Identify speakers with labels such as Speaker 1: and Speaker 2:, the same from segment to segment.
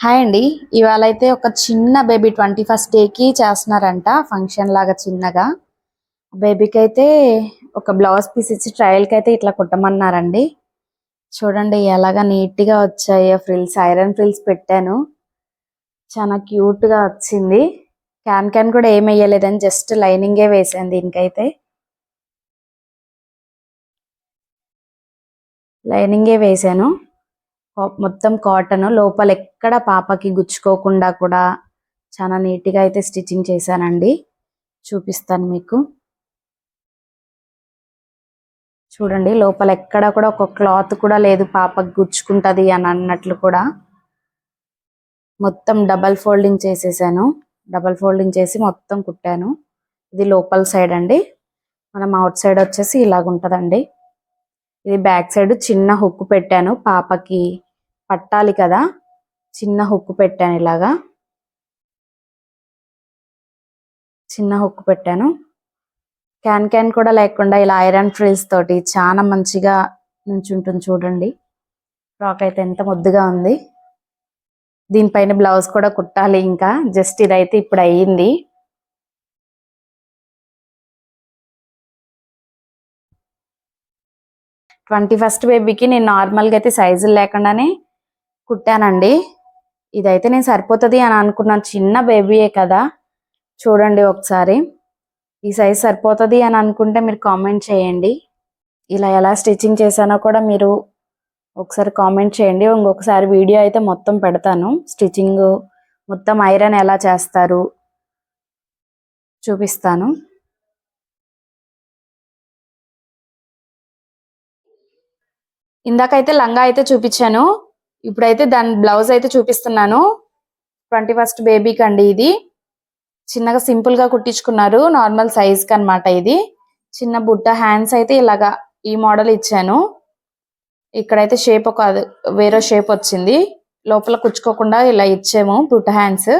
Speaker 1: Hi అండి. ఇవాళ అయితే ఒక చిన్న బేబీ 21st డేకి చేస్తున్నారంట ఫంక్షన్ లాగా చిన్నగా. బేబీకి అయితే ఒక బ్లౌజ్ పీస్ ఇచ్చి ట్రయల్కి అయితే ఇట్లా కుట్టమన్నారండి. చూడండి ఎలాగా నీట్గా వచ్చాయో ఫ్రిల్స్, ఐరన్ ఫ్రిల్స్ పెట్టాను. చాలా క్యూట్గా వచ్చింది. క్యాన్ కూడా ఏం వేయలేదని జస్ట్ లైనింగే వేసాను దీనికైతే. లైనింగే వేసాను. మొత్తం కాటన్, లోపల ఎక్కడ పాపకి గుచ్చుకోకుండా కూడా చాలా నీట్గా అయితే స్టిచ్చింగ్ చేశానండి. చూపిస్తాను మీకు. చూడండి లోపల ఎక్కడ కూడా ఒక క్లాత్ కూడా లేదు పాపకి గుచ్చుకుంటది అని అన్నట్లు కూడా. మొత్తం డబల్ ఫోల్డింగ్ చేసేసాను. డబల్ ఫోల్డింగ్ చేసి మొత్తం కుట్టాను. ఇది లోపల సైడ్ అండి. మనం అవుట్ సైడ్ వచ్చేసి ఇలాగుంటదండి. ఇది బ్యాక్ సైడ్ చిన్న హుక్ పెట్టాను, పాపకి పట్టాలి కదా, చిన్న హుక్ పెట్టాను. ఇలాగా చిన్న హుక్ పెట్టాను. క్యాన్ కూడా లేకుండా ఇలా ఐరన్ ఫ్రిల్స్ తోటి చాలా మంచిగా నుంచుంటుంది. చూడండి ఫ్రాక్ అయితే ఎంత ముద్దుగా ఉంది. దీనిపైన బ్లౌజ్ కూడా కుట్టాలి. ఇంకా జస్ట్ ఇదైతే ఇప్పుడు అయ్యింది. 21st బేబీకి నేను నార్మల్గా అయితే సైజులు లేకుండానే కుట్టానండి. ఇదైతే నేను సరిపోతుంది అని అనుకున్నాను, చిన్న బేబీయే కదా. చూడండి ఒకసారి ఈ సైజ్ సరిపోతుంది అని అనుకుంటే మీరు కామెంట్ చేయండి. ఇలా ఎలా స్టిచ్చింగ్ చేశానో కూడా మీరు ఒకసారి కామెంట్ చేయండి. ఇంకొకసారి వీడియో అయితే మొత్తం పెడతాను. స్టిచ్చింగ్ మొత్తం ఐరన్ ఎలా చేస్తారు చూపిస్తాను. ఇందాకైతే లంగా అయితే చూపించాను, ఇప్పుడైతే దాని బ్లౌజ్ అయితే చూపిస్తున్నాను. 21st బేబీకి అండి. ఇది చిన్నగా సింపుల్ గా కుట్టించుకున్నారు, నార్మల్ సైజ్ కి అనమాట. ఇది చిన్న బుట్ట హ్యాండ్స్ అయితే ఇలాగా ఈ మోడల్ ఇచ్చాను. ఇక్కడైతే షేప్ ఒక వేరే షేప్ వచ్చింది. లోపల కుచ్చుకోకుండా ఇలా ఇచ్చాము బుట్ట హ్యాండ్స్.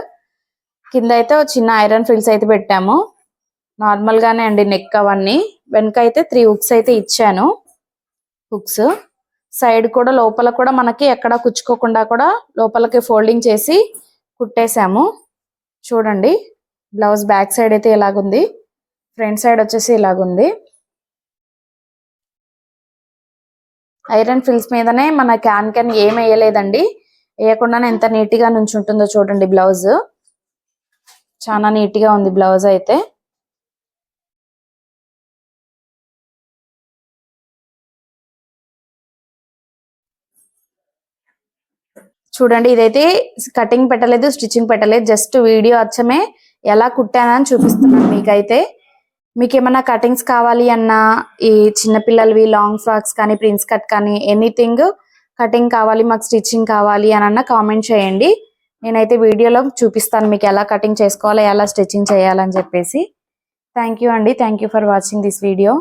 Speaker 1: కింద అయితే చిన్న ఐరన్ ఫ్రిల్స్ అయితే పెట్టాము. నార్మల్ గానే అండి నెక్ అవన్నీ. వెనక అయితే 3 హుక్స్ అయితే ఇచ్చాను. హుక్స్ సైడ్ కూడా లోపల కూడా మనకి ఎక్కడ కుచ్చుకోకుండా కూడా లోపలికి ఫోల్డింగ్ చేసి కుట్టేసాము. చూడండి బ్లౌజ్ బ్యాక్ సైడ్ అయితే ఇలాగుంది, ఫ్రంట్ సైడ్ వచ్చేసి ఇలాగుంది. ఐరన్ ఫ్రిల్స్ మీదనే మన క్యాన్ ఏం వేయలేదండి. వేయకుండానే ఎంత నీట్గా నుంచి ఉంటుందో చూడండి. బ్లౌజ్ చాలా నీట్గా ఉంది. బ్లౌజ్ అయితే చూడండి. ఇదైతే కటింగ్ పెట్టలేదు, స్టిచ్చింగ్ పెట్టలేదు, జస్ట్ వీడియో అచ్చమే ఎలా కుట్టానని చూపిస్తున్నాను మీకైతే. మీకు ఏమైనా కటింగ్స్ కావాలి అన్నా, ఈ చిన్నపిల్లలవి లాంగ్ ఫ్రాక్స్ కానీ, ప్రిన్స్ కట్ కానీ, ఎనీథింగ్ కటింగ్ కావాలి, మాకు స్టిచ్చింగ్ కావాలి అని అన్న కామెంట్ చేయండి. నేనైతే వీడియోలో చూపిస్తాను మీకు ఎలా కటింగ్ చేసుకోవాలి, ఎలా స్టిచ్చింగ్ చేయాలని చెప్పేసి. థ్యాంక్ యూ అండి. Thank you for watching this video.